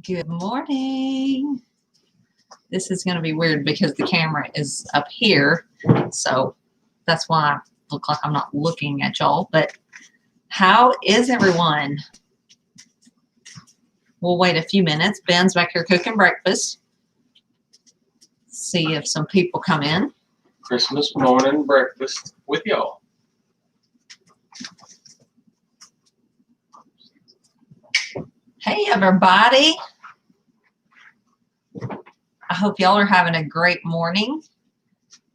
Good morning. This is going to be weird because the camera is up here, so that's why I look like I'm not looking at y'all. But how is everyone? We'll wait a few minutes. Ben's back here cooking breakfast. See if some people come in. Christmas morning breakfast with y'all. Hey, everybody. I hope y'all are having a great morning.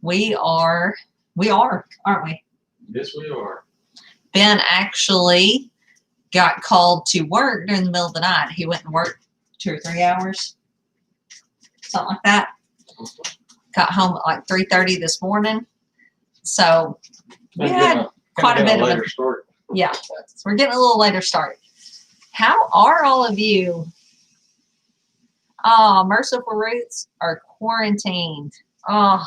We are, aren't we? Yes, we are. Ben actually got called to work during the middle of the night. He went and worked 2 or 3 hours, something like that. Got home at like 3:30 this morning. So we had quite a bit of later start. Yeah, so we're getting a little later start. How are all of you? Oh, Merciful Roots are quarantined. Oh,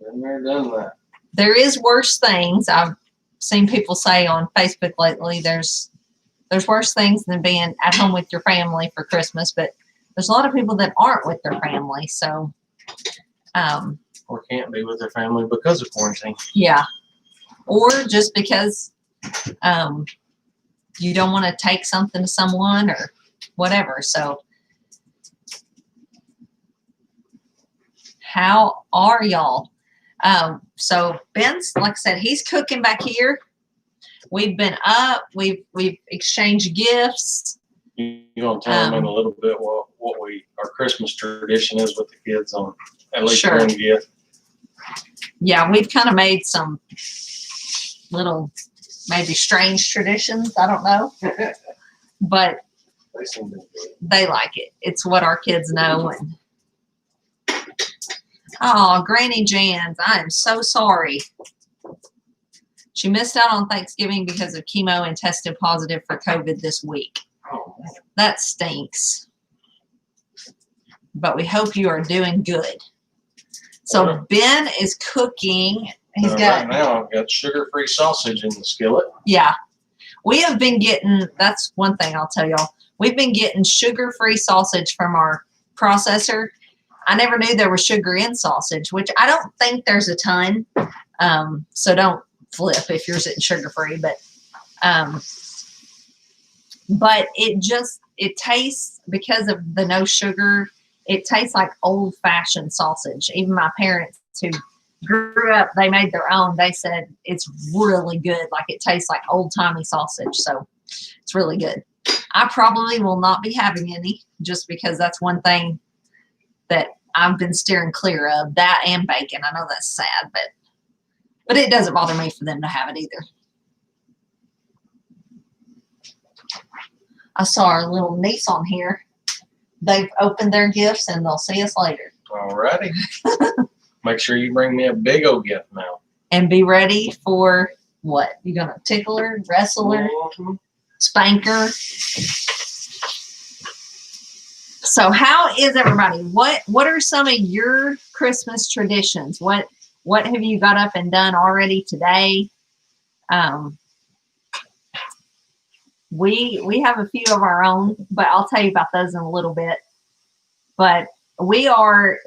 Been there, done that. there is worse things. I've seen people say on Facebook lately, there's worse things than being at home with your family for Christmas, but there's a lot of people that aren't with their family. So, Or can't be with their family because of quarantine. yeah. Or just because you don't want to take something to someone or whatever. So, how are y'all? So Ben's, like I said, he's cooking back here. We've been up. We've exchanged gifts. You gonna tell them in a little bit what our Christmas tradition is with the kids on at least Sure. one gift. Yeah, we've kind of made some little, maybe strange traditions. I don't know, but They seem to enjoy it. they like it. It's what our kids know. And oh, Granny Jans, I am so sorry. She missed out on Thanksgiving because of chemo and tested positive for COVID this week. Oh, man. That stinks. But we hope you are doing good. So Ben is cooking. He's got, right now I've got sugar-free sausage in the skillet. yeah. We have been getting, that's one thing I'll tell y'all. We've been getting sugar-free sausage from our processor. I never knew there was sugar in sausage, which I don't think there's a ton. So don't flip if yours isn't sugar-free, but it tastes, because of the no sugar, it tastes like old-fashioned sausage. Even my parents who grew up, they made their own. They said it's really good. Like it tastes like old-timey sausage. So it's really good. I probably will not be having any just because that's one thing that I've been steering clear of. That and bacon. I know that's sad, but it doesn't bother me for them to have it either. I saw our little niece on here. They've opened their gifts and they'll see us later. All righty. Make sure you bring me a big old gift now. And be ready for what? You gonna tickle her, wrestle her, spank her? So how is everybody? What are some of your Christmas traditions? What have you got up and done already today? We have a few of our own, but I'll tell you about those in a little bit. But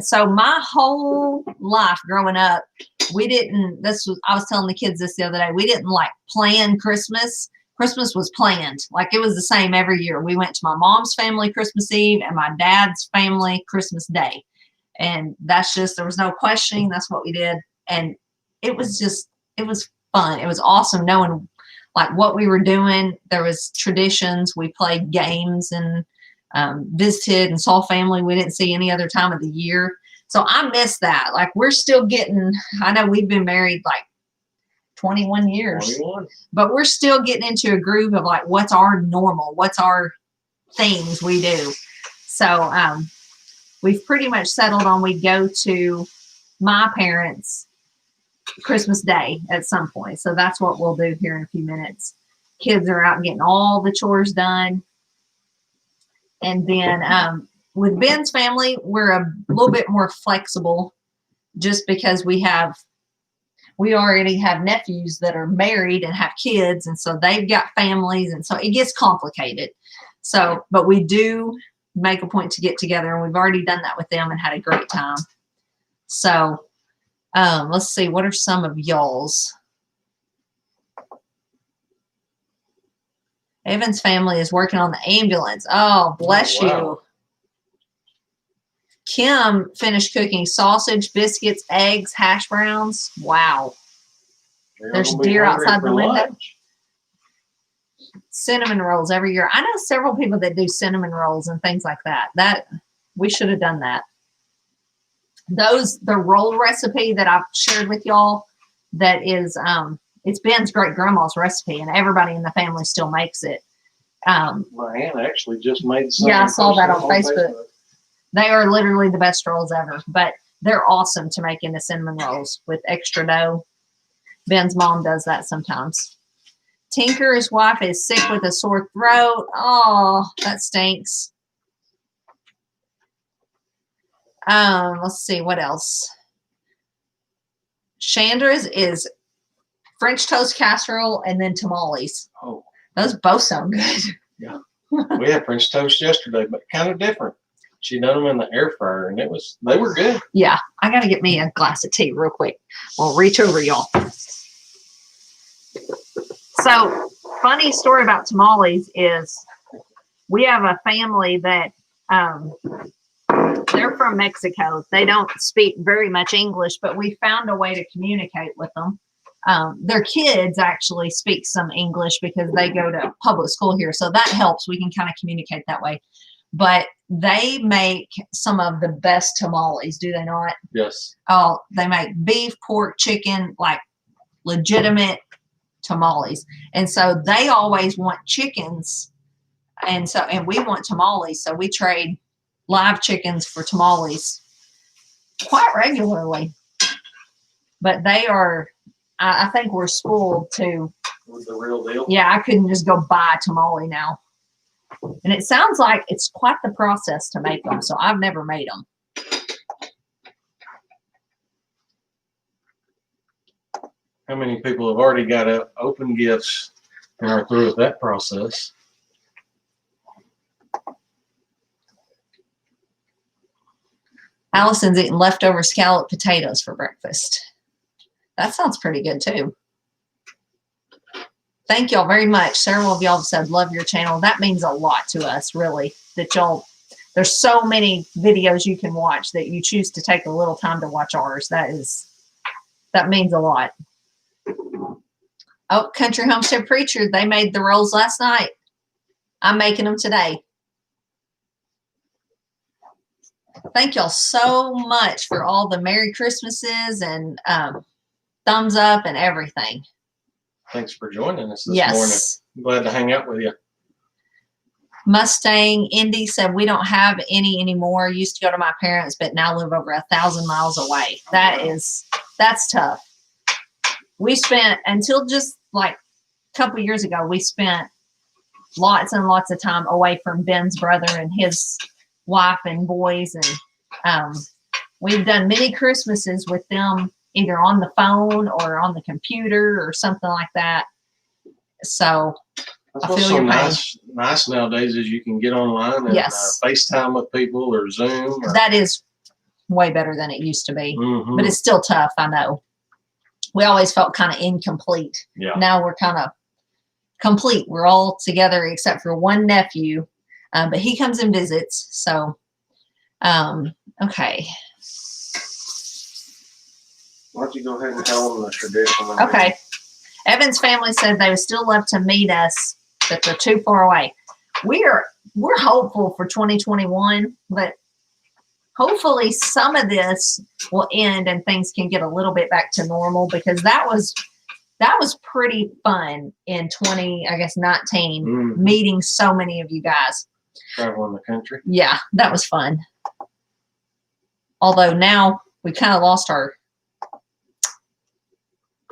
so my whole life growing up, I was telling the kids this the other day, we didn't like plan Christmas. Christmas was planned. Like it was the same every year. We went to my mom's family Christmas Eve and my dad's family Christmas Day. And that's just, there was no questioning. That's what we did. And it was fun. It was awesome knowing like what we were doing. There was traditions. We played games and visited and saw family we didn't see any other time of the year. So I miss that. Like we're still getting, I know we've been married like 21 years, 21. but we're still getting into a groove of like, what's our normal? What's our things we do? So we've pretty much settled on we'd go to my parents' Christmas Day at some point. So that's what we'll do here in a few minutes. Kids are out getting all the chores done. And then with Ben's family, we're a little bit more flexible just because we already have nephews that are married and have kids. And so they've got families. And so it gets complicated. So, but we do make a point to get together, and we've already done that with them and had a great time. So let's see, what are some of y'all's? Evan's family is working on the ambulance. Oh, bless you. Kim finished cooking sausage, biscuits, eggs, hash browns. Wow. There's deer outside the window. Cinnamon rolls every year. I know several people that do cinnamon rolls and things like that. That we should have done that. The roll recipe that I've shared with y'all, that is it's Ben's great grandma's recipe, and everybody in the family still makes it. My aunt actually just made some. Yeah, I saw that on Facebook. They are literally the best rolls ever, but they're awesome to make into cinnamon rolls with extra dough. Ben's mom does that sometimes. Tinker's wife is sick with a sore throat. Oh, that stinks. Let's see, what else? Chandra's is French toast casserole and then tamales. Oh, those both sound good. Yeah, we had French toast yesterday, but kind of different. She done them in the air fryer, and they were good. Yeah, I got to get me a glass of tea real quick. We'll reach over, y'all. So, funny story about tamales is we have a family that they're from Mexico. They don't speak very much English, but we found a way to communicate with them. Their kids actually speak some English because they go to public school here. So that helps. We can kind of communicate that way. But they make some of the best tamales, do they not? Yes. Oh, they make beef, pork, chicken, like legitimate tamales. And so they always want chickens. And we want tamales. So we trade live chickens for tamales quite regularly. But they are, I think we're spoiled too. With the real deal? Yeah, I couldn't just go buy a tamale now. And it sounds like it's quite the process to make them. So I've never made them. How many people have already got open gifts and are through with that process? Allison's eating leftover scalloped potatoes for breakfast. That sounds pretty good too. Thank y'all very much. Several of y'all have said love your channel. That means a lot to us, really, that y'all, there's so many videos you can watch that you choose to take a little time to watch ours. That means a lot. Oh, Country Homestead Preacher, they made the rolls last night. I'm making them today. Thank y'all so much for all the Merry Christmases and thumbs up and everything. Thanks for joining us this morning. I'm glad to hang out with you. Mustang Indy said, we don't have any anymore. Used to go to my parents, but now live over 1,000 miles away. That's tough. We spent, until just like a couple of years ago, we spent lots and lots of time away from Ben's brother and his wife and boys. And we've done many Christmases with them, either on the phone or on the computer or something like that. So that's what's so nice nowadays is you can get online and FaceTime with people or Zoom. That is way better than it used to be, Mm-hmm. but it's still tough. I know. We always felt kind of incomplete. Yeah. Now we're kind of complete. We're all together except for one nephew, but he comes and visits. So, okay. Why don't you go ahead and tell them the tradition? Okay. Evan's family said they would still love to meet us, but they're too far away. We're hopeful for 2021, but hopefully some of this will end and things can get a little bit back to normal, because that was pretty fun in 19, meeting so many of you guys. Traveling the country. Yeah, that was fun. Although now we kind of lost our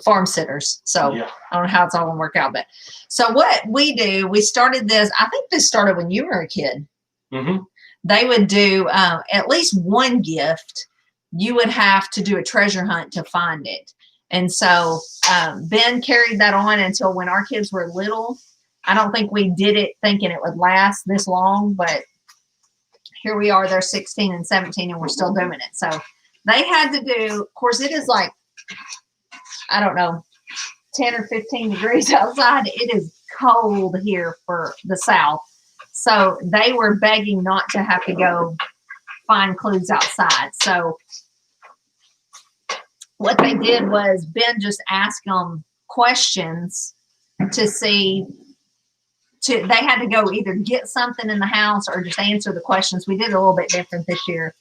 farm sitters. So I don't know how it's all going to work out. But so what we do, we started this, I think this started when you were a kid. Mm-hmm. They would do at least one gift. You would have to do a treasure hunt to find it. And so Ben carried that on until when our kids were little. I don't think we did it thinking it would last this long, but here we are, they're 16 and 17 and we're still doing it. So they had to do, of course, it is like, I don't know, 10 or 15 degrees outside. It is cold here for the South. So they were begging not to have to go find clues outside. So what they did was Ben just asked them questions to see, they had to go either get something in the house or just answer the questions. We did a little bit different this year.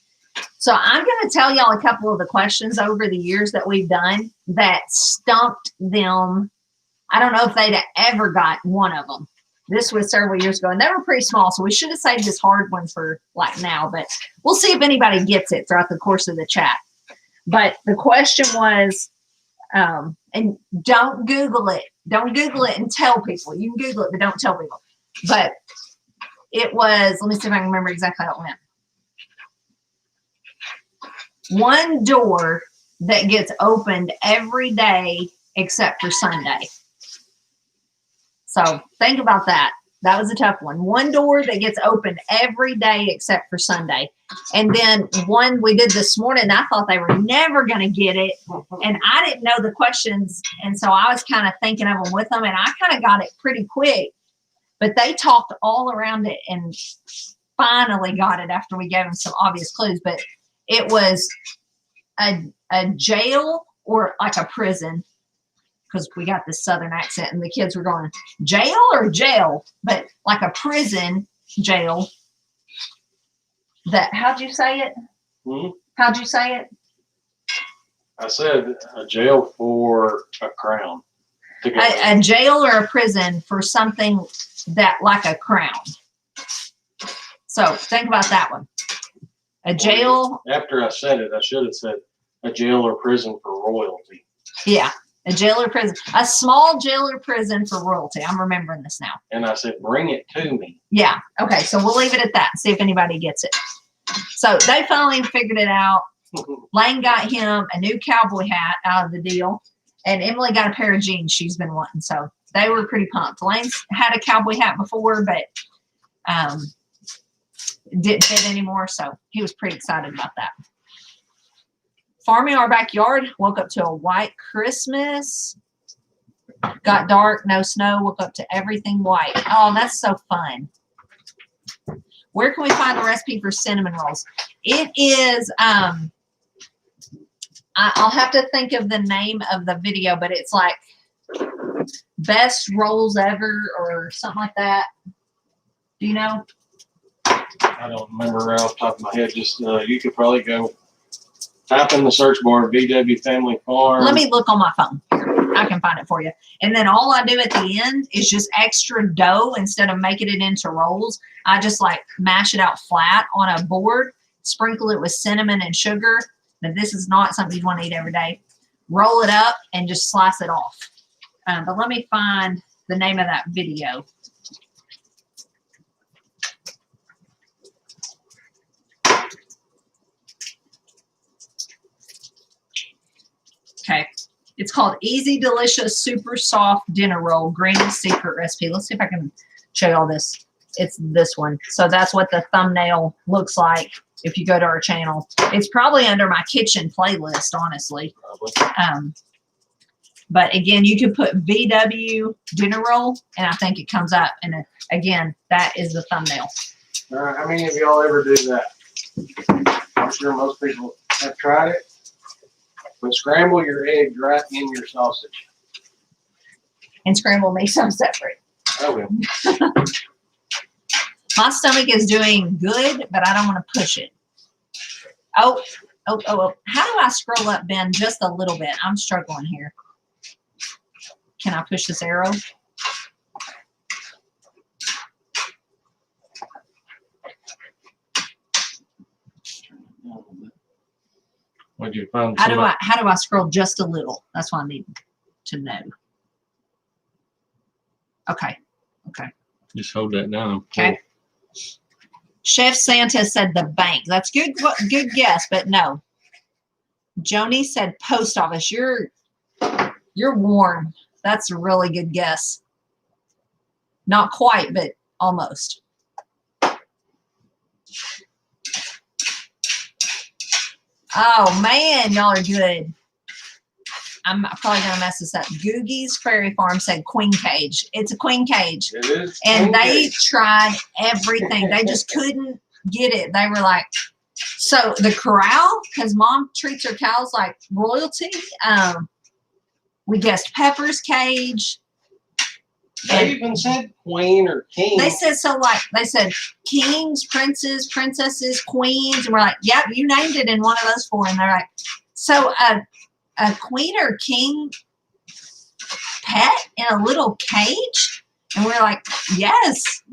So I'm going to tell y'all a couple of the questions over the years that we've done that stumped them. I don't know if they'd ever got one of them. This was several years ago, and they were pretty small, so we should have saved this hard one for like now, but we'll see if anybody gets it throughout the course of the chat. But the question was, and don't Google it. Don't Google it and tell people. You can Google it, but don't tell people. But it was, let me see if I can remember exactly how it went. One door that gets opened every day except for Sunday. So think about that. That was a tough one. One door that gets opened every day except for Sunday. And then one we did this morning, I thought they were never going to get it. And I didn't know the questions. And so I was kind of thinking of them with them. And I kind of got it pretty quick. But they talked all around it and finally got it after we gave them some obvious clues. But it was a jail or like a prison. Because we got this Southern accent and the kids were going, jail or jail? But like a prison jail. That, how'd you say it? How'd you say it? I said a jail for a crown. A jail or a prison for something that like a crown. So think about that one. A jail. After I said it, I should have said a jail or prison for royalty. Yeah. A jail or prison, a small jail or prison for royalty. I'm remembering this now. And I said, bring it to me. Yeah. Okay. So we'll leave it at that and see if anybody gets it. So they finally figured it out. Lane got him a new cowboy hat out of the deal. And Emily got a pair of jeans she's been wanting. So they were pretty pumped. Lane's had a cowboy hat before, but didn't fit anymore. So he was pretty excited about that. Farming our backyard, woke up to a white Christmas. Got dark, no snow, woke up to everything white. Oh, that's so fun. Where can we find the recipe for cinnamon rolls? It is, I'll have to think of the name of the video, but it's like best rolls ever or something like that. Do you know? I don't remember right off the top of my head. Just you could probably go type in the search bar VW Family Farm. Let me look on my phone. I can find it for you. And then all I do at the end is just extra dough. Instead of making it into rolls, I just like mash it out flat on a board, sprinkle it with cinnamon and sugar. Now, this is not something you want to eat every day. Roll it up and just slice it off. But let me find the name of that video. Okay. It's called Easy Delicious Super Soft Dinner Roll Granny's Secret Recipe. Let's see if I can show you all this. It's this one. So that's what the thumbnail looks like if you go to our channel. It's probably under my kitchen playlist, honestly. But again, you can put VW dinner roll, and I think it comes up. And again, that is the thumbnail. How many of y'all ever do that? I'm sure most people have tried it. But scramble your eggs right in your sausage. And scramble me some separate. I will. My stomach is doing good, but I don't want to push it. Oh. How do I scroll up, Ben, just a little bit? I'm struggling here. Can I push this arrow? What'd you find? How do I scroll just a little? That's what I need to know. Okay. Just hold that down. Okay. Chef Santa said the bank. That's good guess, but no. Joni said post office. You're warm. That's a really good guess. Not quite, but almost. Oh man, y'all are good. I'm probably gonna mess this up. Googie's Prairie Farm said queen cage. It's a queen cage. It is. And queen they cage. tried everything. They just couldn't get it. They were like, so the corral, because mom treats her cows like royalty. We guessed Pepper's cage. They even said queen or king. They said so, like they said kings, princes, princesses, queens, and we're like, yep, you named it in one of those four. And they're like, so a queen or king pet in a little cage? And we're like, yes,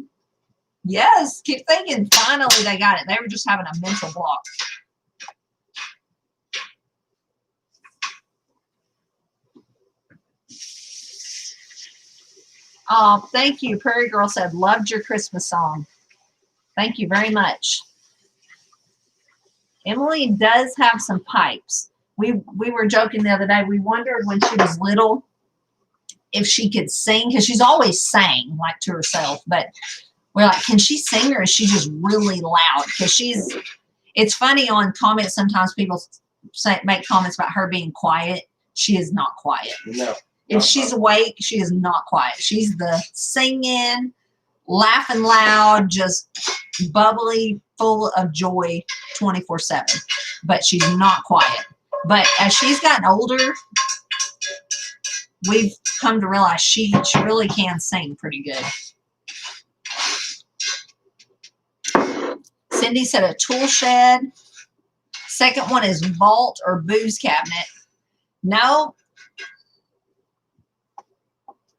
yes. Keep thinking. Finally, they got it. They were just having a mental block. Oh, thank you. Prairie Girl said, loved your Christmas song. Thank you very much. Emily does have some pipes. We were joking the other day. We wondered when she was little if she could sing, because she's always sang like to herself. But we're like, can she sing, or is she just really loud? Because it's funny on comments. Sometimes people make comments about her being quiet. She is not quiet. No. If she's awake, she is not quiet. She's the singing, laughing loud, just bubbly, full of joy 24/7. But she's not quiet. But as she's gotten older, we've come to realize she really can sing pretty good. Cindy said a tool shed. Second one is vault or booze cabinet. No.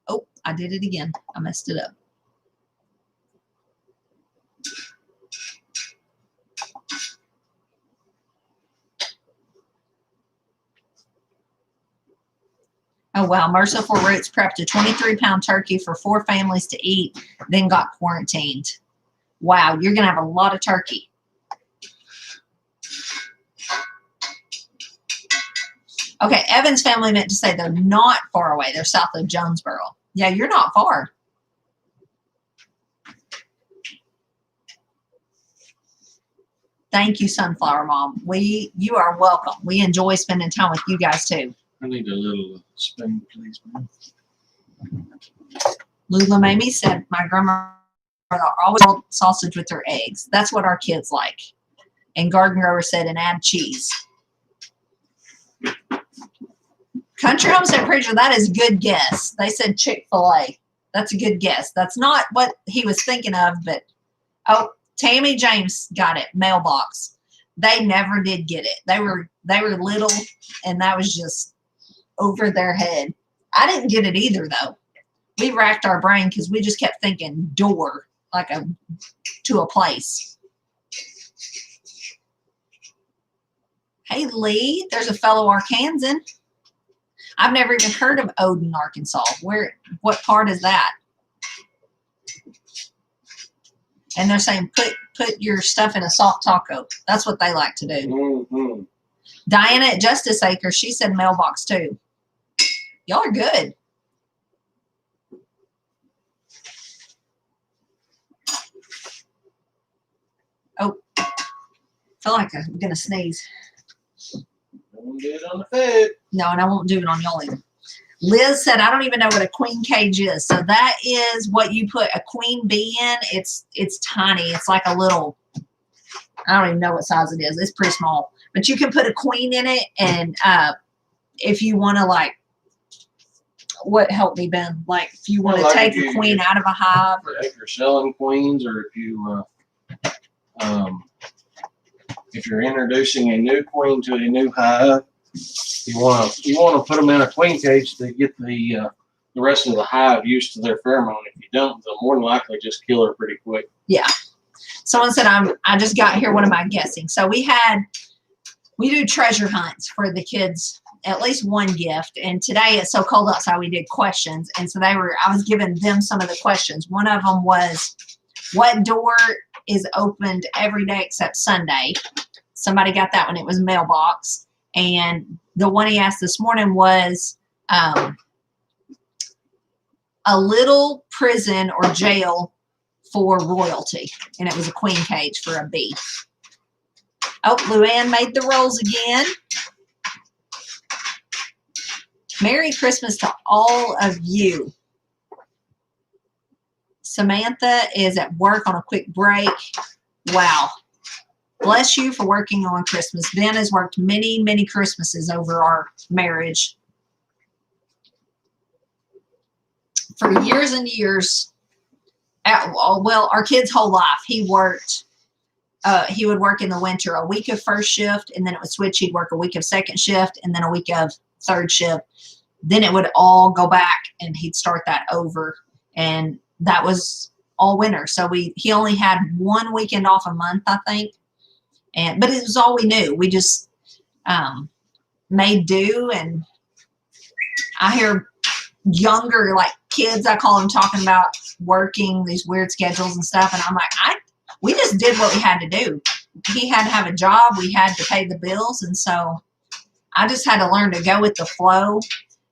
Oh, I did it again. I messed it up. Oh, wow. Merciful Roots prepped a 23-pound turkey for 4 families to eat, then got quarantined. Wow, you're going to have a lot of turkey. Okay, Evan's family meant to say they're not far away. They're south of Jonesboro. Yeah, you're not far. Thank you, Sunflower Mom. You are welcome. We enjoy spending time with you guys too. I need a little spin, please, man. Lula Mamie said, my grandma always rolled sausage with her eggs. That's what our kids like. And Garden Grower said, and add cheese. Country Home said, Preacher, that is a good guess. They said Chick-fil-A. That's a good guess. That's not what he was thinking of, but oh, Tammy James got it. Mailbox. They never did get it. They were little, and that was just over their head. I didn't get it either, though. We racked our brain because we just kept thinking door, like to a place. Hey, Lee, there's a fellow Arkansan. I've never even heard of Odin, Arkansas. What part is that? And they're saying put your stuff in a soft taco. That's what they like to do. Mm-hmm. Diana at Justice Acre, she said mailbox too. Y'all are good. Oh, I feel like I'm gonna sneeze. Don't do it on the food. No, and I won't do it on y'all either. Liz said, I don't even know what a queen cage is. So that is what you put a queen bee in. It's tiny. It's like a little, I don't even know what size it is. It's pretty small. But you can put a queen in it. And if you want to, like, what helped me, Ben? Like, if you want to take a queen out of a hive. Or if you're selling queens, or if you're introducing a new queen to a new hive, you want to put them in a queen cage to get the rest of the hive used to their pheromone. If you don't, they'll more than likely just kill her pretty quick. Yeah. Someone said I just got here. What am I guessing? So we do treasure hunts for the kids. At least one gift. And today it's so cold outside. We did questions, and so I was giving them some of the questions. One of them was, what door is opened every day except Sunday? Somebody got that one. It was mailbox. And the one he asked this morning was a little prison or jail for royalty. And it was a queen cage for a bee. Oh, Luann made the rolls again. Merry Christmas to all of you. Samantha is at work on a quick break. Wow. Bless you for working on Christmas. Ben has worked many, many Christmases over our marriage. For years and years, well, our kid's whole life, he worked. He would work in the winter a week of first shift, and then it would switch. He'd work a week of second shift, and then a week of third shift. Then it would all go back, and he'd start that over. And that was all winter. So he only had one weekend off a month, I think. But it was all we knew. We just made do. And I hear younger, like kids, I call them, talking about working these weird schedules and stuff. And I'm like, we just did what we had to do. He had to have a job. We had to pay the bills. And so I just had to learn to go with the flow.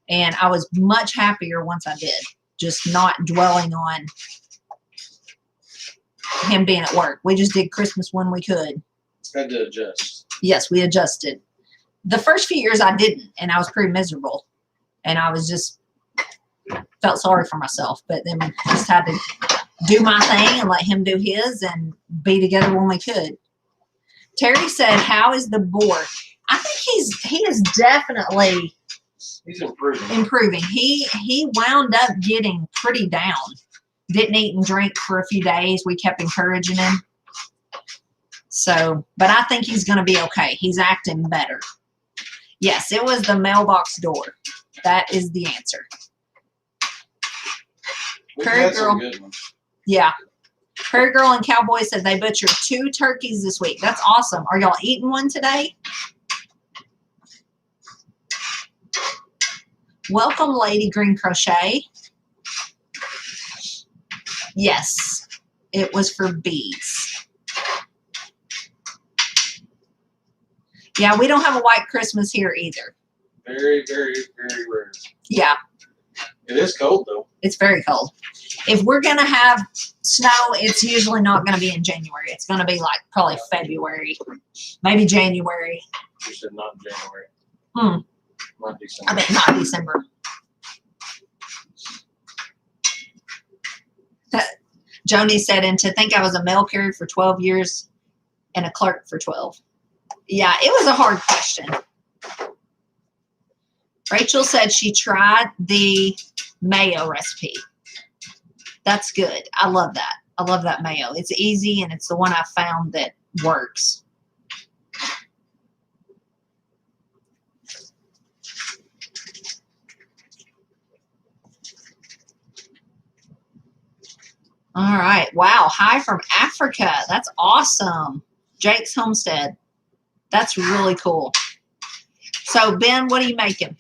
And I was much happier once I did, just not dwelling on him being at work. We just did Christmas when we could. Had to adjust. Yes, we adjusted. The first few years I didn't, and I was pretty miserable. And I was just felt sorry for myself. But then just had to do my thing and let him do his and be together when we could. Terry said, how is the board? I think he is definitely he's improving. He wound up getting pretty down. Didn't eat and drink for a few days. We kept encouraging him. So, but I think he's going to be okay. He's acting better. Yes, it was the mailbox door. That is the answer. Prairie Girl. Yeah. Prairie Girl and Cowboy said they butchered 2 turkeys this week. That's awesome. Are y'all eating one today? Welcome, Lady Green Crochet. Yes, it was for bees. Yeah, we don't have a white Christmas here either. Very, very, very rare. Yeah. It is cold, though. It's very cold. If we're going to have snow, it's usually not going to be in January. It's going to be like probably February, maybe January. You said not January. Not December. I mean, not December. Joni said, and to think I was a mail carrier for 12 years and a clerk for 12. Yeah, it was a hard question. Rachel said she tried the mayo recipe. That's good. I love that. I love that mayo. It's easy, and it's the one I found that works. All right. Wow. Hi from Africa. That's awesome. Jake's Homestead. That's really cool. So, Ben, what are you making?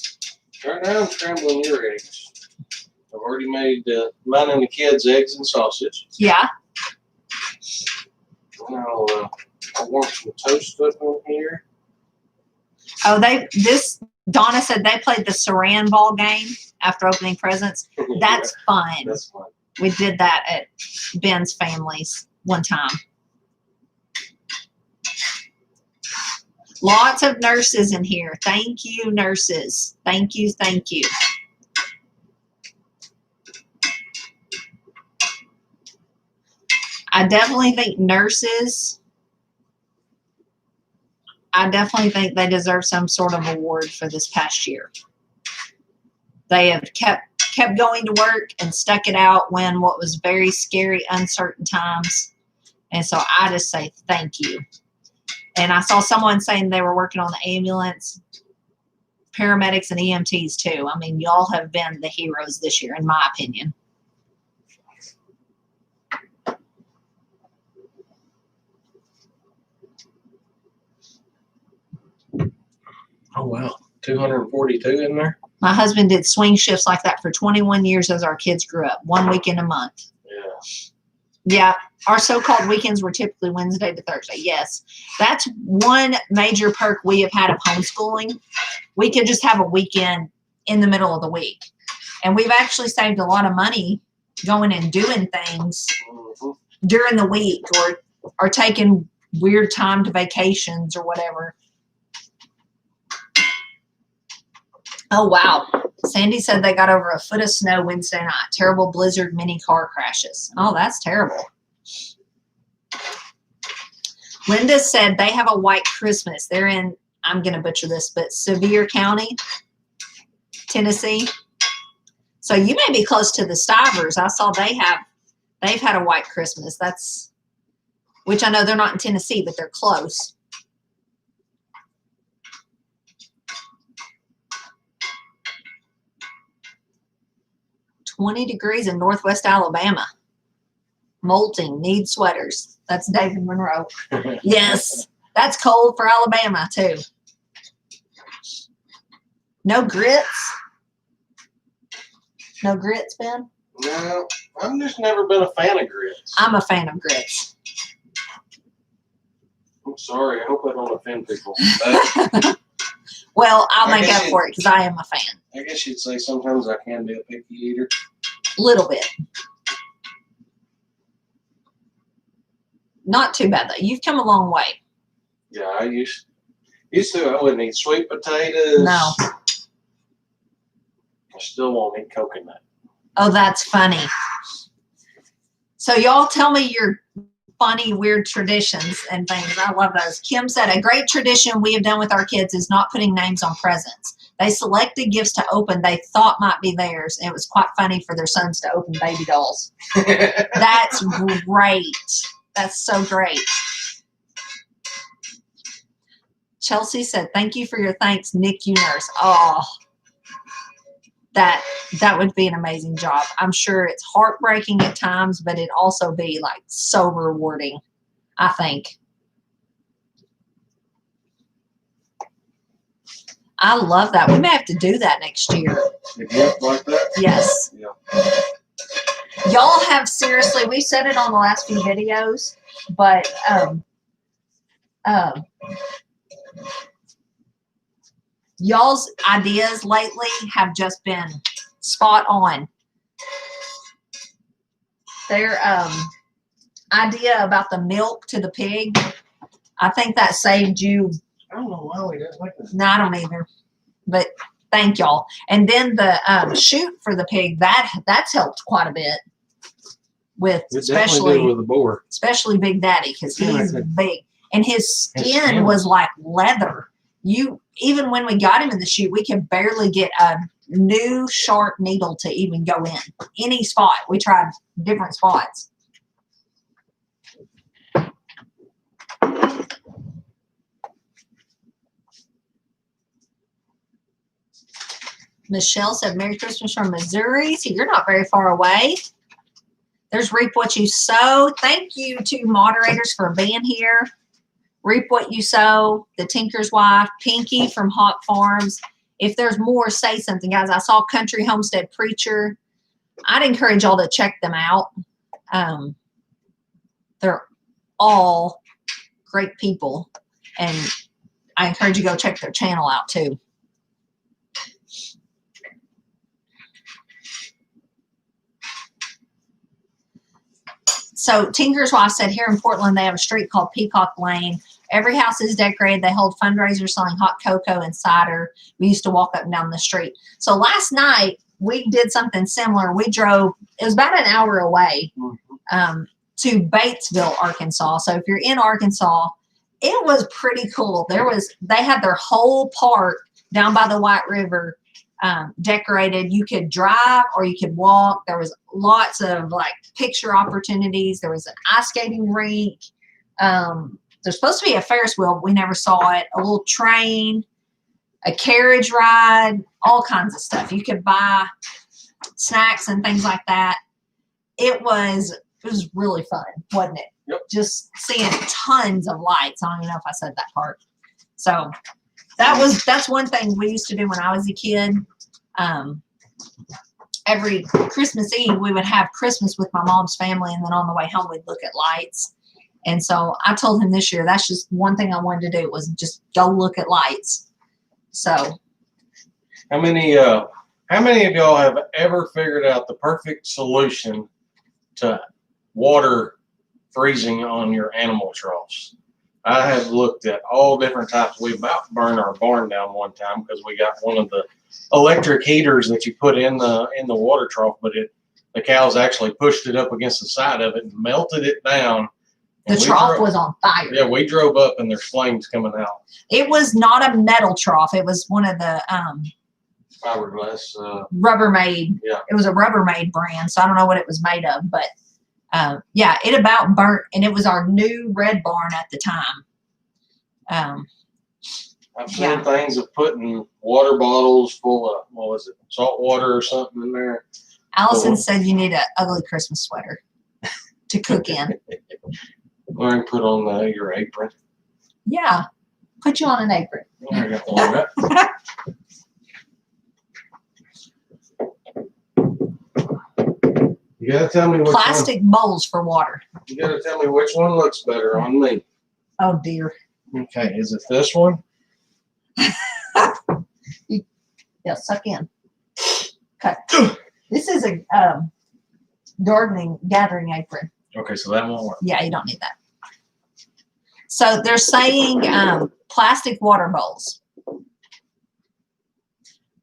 Right now, I'm scrambling your eggs. I've already made mine and the kids' eggs and sausage. Yeah. Now, I'll warm some toast up on here. Oh, Donna said they played the Saran ball game after opening presents. That's fun. That's fun. We did that at Ben's family's one time. Lots of nurses in here. Thank you, nurses. Thank you, thank you. I definitely think nurses, they deserve some sort of award for this past year. They have kept going to work and stuck it out when what was very scary, uncertain times. And so I just say thank you. And I saw someone saying they were working on the ambulance, paramedics, and EMTs too. I mean, y'all have been the heroes this year, in my opinion. Oh, wow. 242 in there? My husband did swing shifts like that for 21 years as our kids grew up, 1 weekend a month. Yeah. Yeah. Our so-called weekends were typically Wednesday to Thursday. Yes. That's one major perk we have had of homeschooling. We could just have a weekend in the middle of the week. And we've actually saved a lot of money going and doing things during the week or taking weird timed vacations or whatever. Oh, wow. Sandy said they got over a foot of snow Wednesday night. Terrible blizzard, many car crashes. Oh, that's terrible. Linda said they have a white Christmas. They're in, I'm going to butcher this, but Sevier County, Tennessee. So you may be close to the Stivers. I saw they've had a white Christmas. That's, which I know they're not in Tennessee, but they're close. "20 degrees in Northwest Alabama. Molting, need sweaters." That's David Monroe. Yes, that's cold for Alabama too. No grits? No grits, Ben? No, I've just never been a fan of grits. I'm a fan of grits. I'm sorry. I hope I don't offend people. Well, I'll make up for it because I am a fan. I guess you'd say sometimes I can be a picky eater. Little bit. Not too bad though. You've come a long way. Yeah, I used to. I wouldn't eat sweet potatoes. No. I still won't eat coconut. Oh, that's funny. So y'all tell me your funny, weird traditions and things. I love those. Kim said, a great tradition we have done with our kids is not putting names on presents. They selected gifts to open they thought might be theirs. And it was quite funny for their sons to open baby dolls. That's great. That's so great. Chelsea said, thank you for your thanks, Nick, you nurse. Oh, that would be an amazing job. I'm sure it's heartbreaking at times, but it'd also be like so rewarding, I think. I love that. We may have to do that next year. A gift like that? Yes. Yeah. Y'all have seriously, we said it on the last few videos, but y'all's ideas lately have just been spot on. Their idea about the milk to the pig, I think that saved you. I don't know why we didn't like that. No, I don't either. But thank y'all. And then the chute for the pig, that's helped quite a bit with especially with the boar. Especially Big Daddy, because he's big. And his skin was like leather. Even when we got him in the chute, we could barely get a new sharp needle to even go in any spot. We tried different spots. Michelle said, Merry Christmas from Missouri. So you're not very far away. There's Reap What You Sow. Thank you to moderators for being here. Reap What You Sow, The Tinker's Wife, Pinky from Hot Farms. If there's more, say something, guys. I saw Country Homestead Preacher. I'd encourage y'all to check them out. They're all great people. And I encourage you to go check their channel out too. So Tinker's Wife said here in Portland, they have a street called Peacock Lane. Every house is decorated. They hold fundraisers selling hot cocoa and cider. We used to walk up and down the street. So last night we did something similar. We drove, it was about an hour away to Batesville, Arkansas. So if you're in Arkansas, it was pretty cool. They had their whole park down by the White River decorated. You could drive or you could walk. There was lots of like picture opportunities. There was an ice skating rink. There's supposed to be a Ferris wheel, but we never saw it. A little train, a carriage ride, all kinds of stuff. You could buy snacks and things like that. It was really fun, wasn't it? Yep. Just seeing tons of lights. I don't even know if I said that part. So that's one thing we used to do when I was a kid. Every Christmas Eve, we would have Christmas with my mom's family, and then on the way home, we'd look at lights. And so I told him this year, that's just one thing I wanted to do was just go look at lights. So how many of y'all have ever figured out the perfect solution to water freezing on your animal troughs? I have looked at all different types. We about burned our barn down one time because we got one of the electric heaters that you put in the water trough, but the cows actually pushed it up against the side of it and melted it down. The trough was on fire. Yeah, we drove up and there's flames coming out. It was not a metal trough. It was one of the fiberglass. Rubbermaid. Yeah. It was a Rubbermaid brand, so I don't know what it was made of, but yeah, it about burnt, and it was our new red barn at the time. I've seen things of putting water bottles full of, what was it, salt water or something in there. Allison said you need an ugly Christmas sweater to cook in. Or put on your apron. Yeah, put you on an apron. I got one of that. You gotta tell me which plastic bowls for water. You gotta tell me which one looks better on me. Oh dear. Okay, is it this one? Yeah, suck in. Okay. This is a gathering apron. Okay, so that won't work. Yeah, you don't need that. So they're saying plastic water bowls.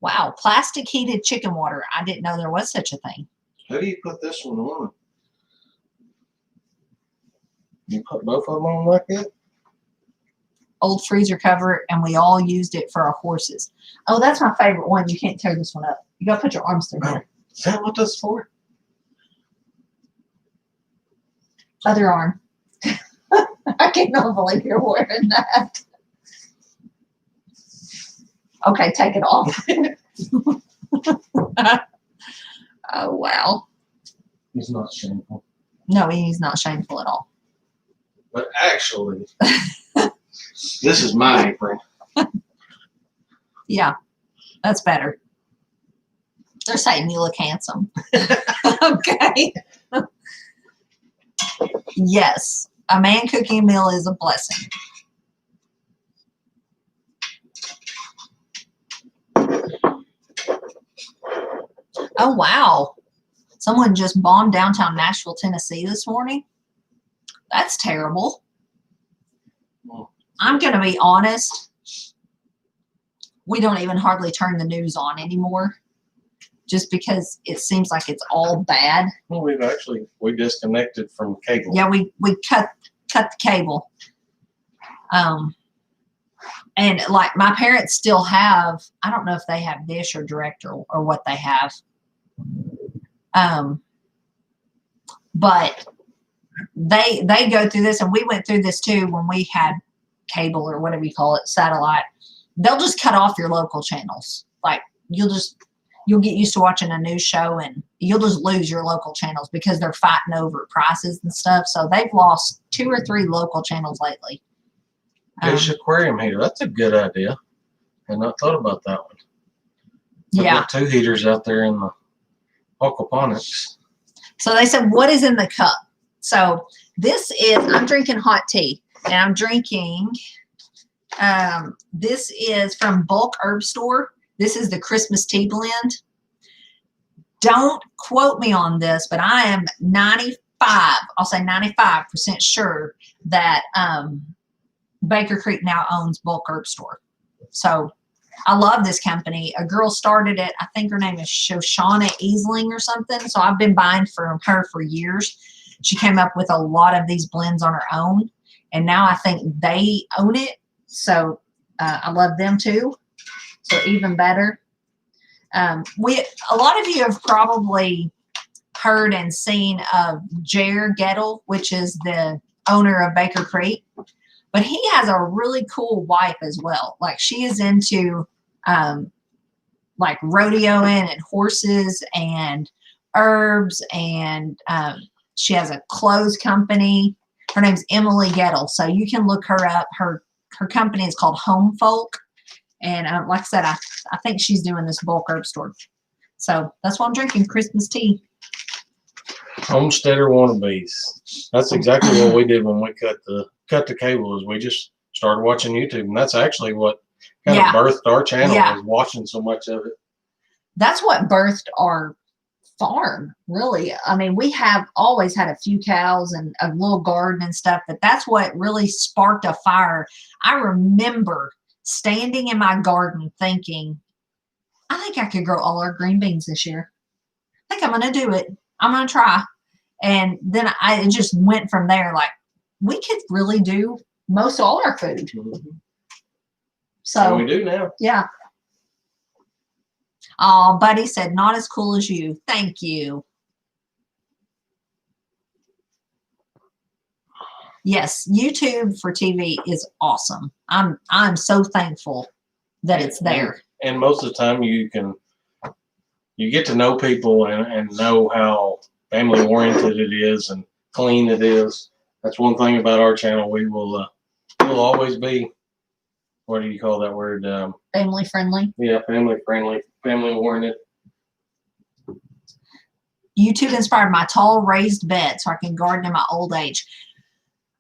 Wow, plastic heated chicken water. I didn't know there was such a thing. How do you put this one on? You put both of them on like that? Old freezer cover, and we all used it for our horses. Oh, that's my favorite one. You can't tear this one up. You gotta put your arms through here. Is that what that's for? Other arm. I cannot believe you're wearing that. Okay, take it off. Oh, wow. He's not shameful. No, he's not shameful at all. But actually, this is my apron. Yeah, that's better. They're saying you look handsome. Okay. Yes, a man cooking a meal is a blessing. Oh, wow. Someone just bombed downtown Nashville, Tennessee this morning. That's terrible. I'm going to be honest. We don't even hardly turn the news on anymore just because it seems like it's all bad. Well, we disconnected from cable. Yeah, we cut the cable. And like my parents still have, I don't know if they have Dish or Direct or what they have. But they go through this, and we went through this too when we had cable or whatever you call it, satellite. They'll just cut off your local channels. Like you'll get used to watching a news show and you'll just lose your local channels because they're fighting over prices and stuff. So they've lost 2 or 3 local channels lately. Dish aquarium heater. That's a good idea. I not thought about that one. I've got 2 heaters out there in the aquaponics. So they said, what is in the cup? So I'm drinking hot tea, and I'm drinking, this is from Bulk Herb Store. This is the Christmas tea blend. Don't quote me on this, but I am 95% sure that Baker Creek now owns Bulk Herb Store. So I love this company. A girl started it. I think her name is Shoshana Easling or something. So I've been buying from her for years. She came up with a lot of these blends on her own, and now I think they own it. So I love them too. So even better. A lot of you have probably heard and seen of Jer Gettle, which is the owner of Baker Creek. But he has a really cool wife as well. Like she is into like rodeoing and horses and herbs, and she has a clothes company. Her name's Emily Gettle. So you can look her up. Her company is called Home Folk. And like I said, I think she's doing this Bulk Herb Store. So that's why I'm drinking Christmas tea. Homesteader wannabes. That's exactly what we did when we cut the cable. Is we just started watching YouTube, and that's actually what kind of birthed our channel. Was watching so much of it. That's what birthed our farm, really. I mean, we have always had a few cows and a little garden and stuff, but that's what really sparked a fire. I remember standing in my garden thinking, I think I could grow all our green beans this year. I think I'm going to do it. I'm going to try. And then it just went from there. Like, we could really do most all our food. So we do now. Yeah. Oh, Buddy said, not as cool as you. Thank you. Yes, YouTube for TV is awesome. I'm so thankful that it's there. And most of the time you get to know people and know how family oriented it is and clean it is. That's one thing about our channel. We'll always be, what do you call that word? Family friendly. Yeah, family friendly, family oriented. YouTube inspired my tall raised bed so I can garden in my old age.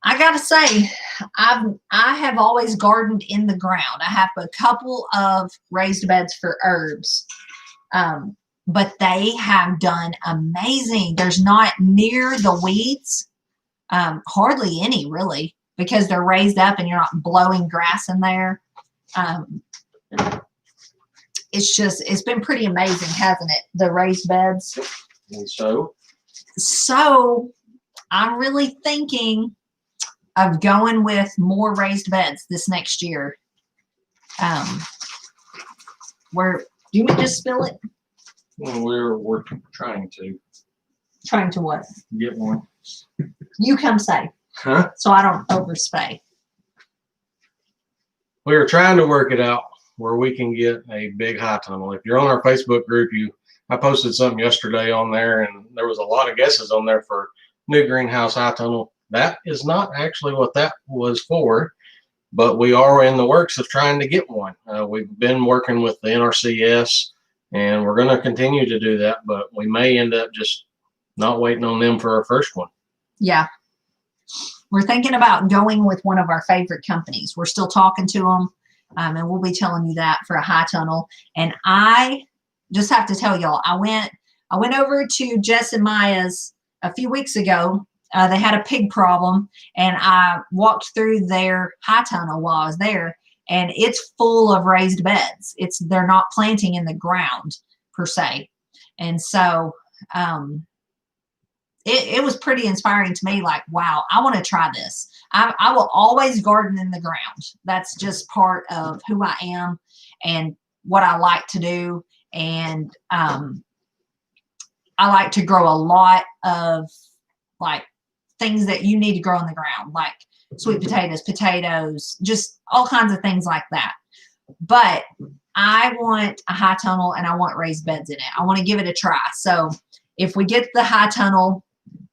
I gotta say, I have always gardened in the ground. I have a couple of raised beds for herbs, but they have done amazing. There's not near the weeds, hardly any really, because they're raised up and you're not blowing grass in there. It's been pretty amazing, hasn't it? The raised beds. And so I'm really thinking of going with more raised beds this next year. Do you want me to just spill it? We're trying to. Trying to what? Get one. You come say. Huh? So I don't overspay. We are trying to work it out where we can get a big high tunnel. If you're on our Facebook group, I posted something yesterday on there, and there was a lot of guesses on there for new greenhouse high tunnel. That is not actually what that was for, but we are in the works of trying to get one. We've been working with the NRCS, and we're going to continue to do that, but we may end up just not waiting on them for our first one. Yeah. We're thinking about going with one of our favorite companies. We're still talking to them, and we'll be telling you that for a high tunnel. And I just have to tell y'all, I went over to Jess and Maya's a few weeks ago. They had a pig problem, and I walked through their high tunnel while I was there, and it's full of raised beds. They're not planting in the ground per se. And so it was pretty inspiring to me. Like, wow, I want to try this. I will always garden in the ground. That's just part of who I am and what I like to do. And I like to grow a lot of like things that you need to grow in the ground, like sweet potatoes, just all kinds of things like that. But I want a high tunnel and I want raised beds in it. I want to give it a try. So if we get the high tunnel,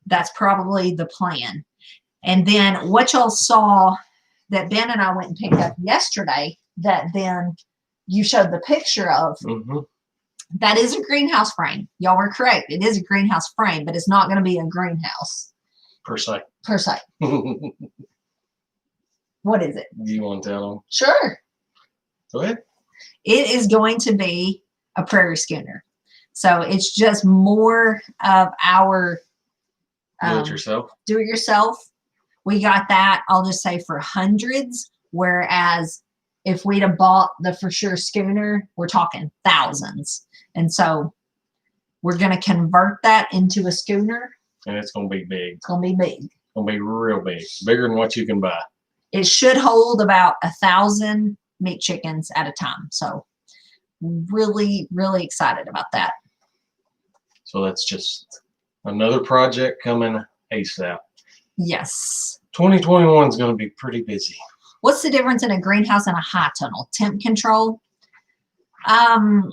that's probably the plan. And then what y'all saw that Ben and I went and picked up yesterday, that then you showed the picture of, that is a greenhouse frame. Y'all were correct. It is a greenhouse frame, but it's not going to be a greenhouse. Per se. What is it? Do you want to tell them? Sure. Go ahead. It is going to be a prairie schooner. So it's just more of our do it yourself. We got that, I'll just say, for hundreds, whereas if we'd have bought the For Sure schooner, we're talking thousands. And so we're going to convert that into a schooner. And it's going to be big. It's going to be big. It's going to be real big. Bigger than what you can buy. It should hold about 1,000 meat chickens at a time. So really, really excited about that. So that's just another project coming ASAP. Yes. 2021 is going to be pretty busy. What's the difference in a greenhouse and a high tunnel? Temp control? I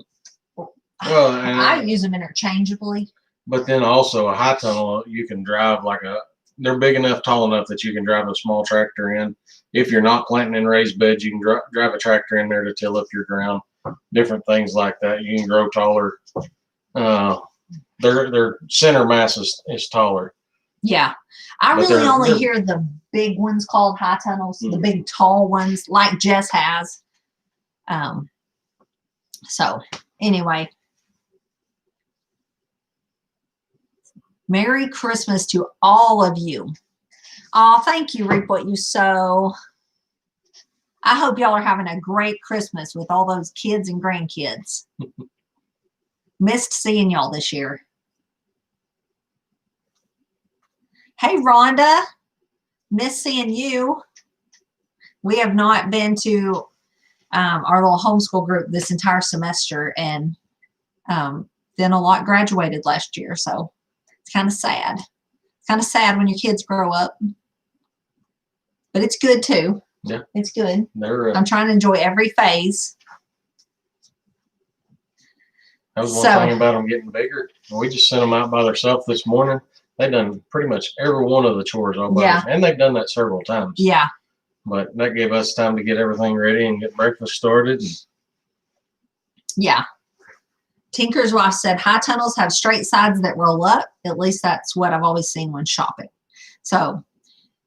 use them interchangeably. But then also a high tunnel, you can drive they're big enough, tall enough that you can drive a small tractor in. If you're not planting in raised beds, you can drive a tractor in there to till up your ground. Different things like that. You can grow taller. Their center mass is taller. Yeah. I really only hear the big ones called high tunnels, the big tall ones like Jess has. So anyway. Merry Christmas to all of you. Oh, thank you, Reap What You Sow. I hope y'all are having a great Christmas with all those kids and grandkids. Missed seeing y'all this year. Hey, Rhonda. Miss seeing you. We have not been to our little homeschool group this entire semester, and then a lot graduated last year, so it's kind of sad. It's kind of sad when your kids grow up, but it's good too. Yeah, it's good. They're, I'm trying to enjoy every phase. That was one thing about them getting bigger. We just sent them out by themselves this morning. They've done pretty much every one of the chores all by themselves, and they've done that several times. Yeah. But that gave us time to get everything ready and get breakfast started. Yeah. Tinker's wife said high tunnels have straight sides that roll up. At least that's what I've always seen when shopping. So,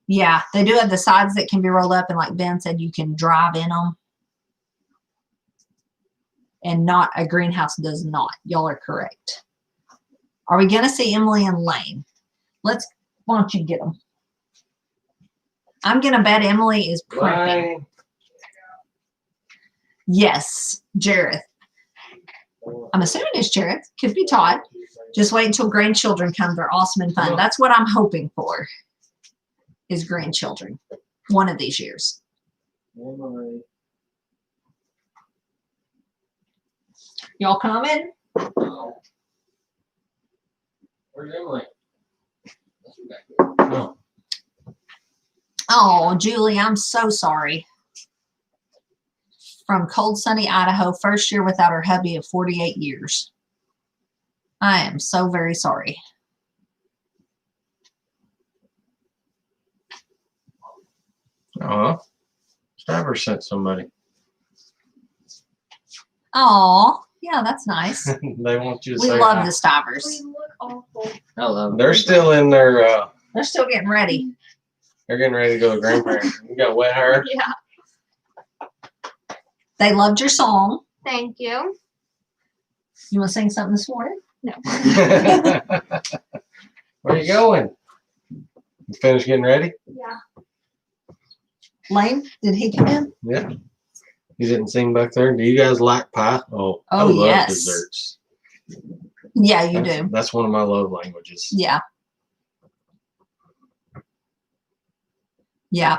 yeah, they do have the sides that can be rolled up. And like Ben said, you can drive in them. And not a greenhouse does not. Y'all are correct. Are we going to see Emily and Lane? Why don't you get them? I'm going to bet Emily is prepping. Why? Yes, Jareth. I'm assuming it's Jareth. Could be Todd. Just wait until grandchildren come. They're awesome and fun. That's what I'm hoping for, is grandchildren one of these years. Emily. Y'all coming? Where's Emily? Oh. Oh, Julie, I'm so sorry. From cold, sunny Idaho, first year without her hubby of 48 years. I am so very sorry. Stiver sent somebody. Oh, yeah, that's nice. They want you to We say love hi. the Stivers. We look awful. I love them. They're still in their, They're still getting ready. they're getting ready to go to grandparents. You got wet hair? Yeah. They loved your song. Thank you. You want to sing something this morning? No. Where are you going? You finished getting ready? Yeah. Lane, did he come in? Yeah. You didn't sing back there? Do you guys like pie? Oh, I love yes. desserts. Yeah, you do. That's one of my love languages. Yeah. Yeah.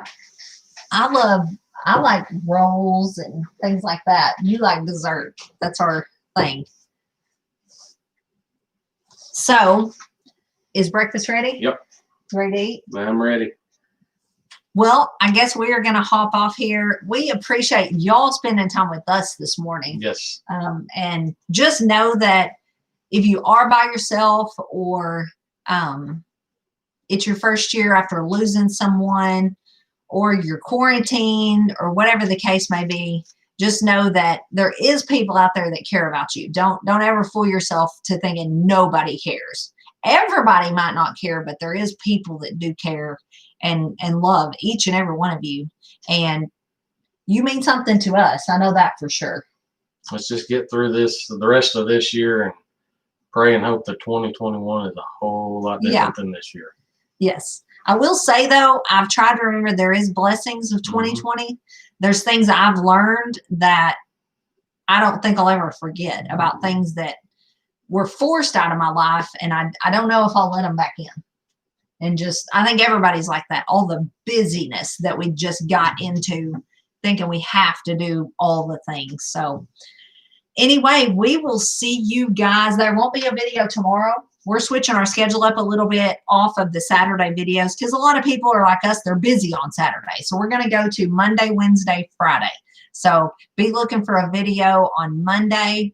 I like rolls and things like that. You like dessert. That's our thing. So, is breakfast ready? Yep. Ready to eat? I'm ready. Well, I guess we are going to hop off here. We appreciate y'all spending time with us this morning. Yes. And just know that if you are by yourself or it's your first year after losing someone or you're quarantined or whatever the case may be, just know that there is people out there that care about you. Don't ever fool yourself to thinking nobody cares. Everybody might not care, but there is people that do care and love each and every one of you. And you mean something to us. I know that for sure. Let's just get through the rest of this year, and pray and hope that 2021 is a whole lot different than this year. Yes. I will say, though, I've tried to remember there is blessings of 2020. Mm-hmm. There's things that I've learned that I don't think I'll ever forget about things that were forced out of my life, and I don't know if I'll let them back in. And just, I think everybody's like that. All the busyness that we just got into thinking we have to do all the things. So anyway, we will see you guys. There won't be a video tomorrow. We're switching our schedule up a little bit off of the Saturday videos because a lot of people are like us. They're busy on Saturday. So we're going to go to Monday, Wednesday, Friday. So be looking for a video on Monday.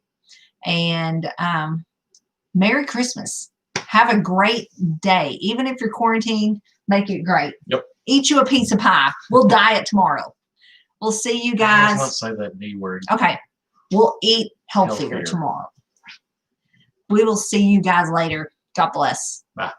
And Merry Christmas. Have a great day. Even if you're quarantined, make it great. Yep. Eat you a piece of pie. We'll diet tomorrow. We'll see you guys. Let's not say that D word. Okay. We'll eat healthier tomorrow. We will see you guys later. God bless. Bye.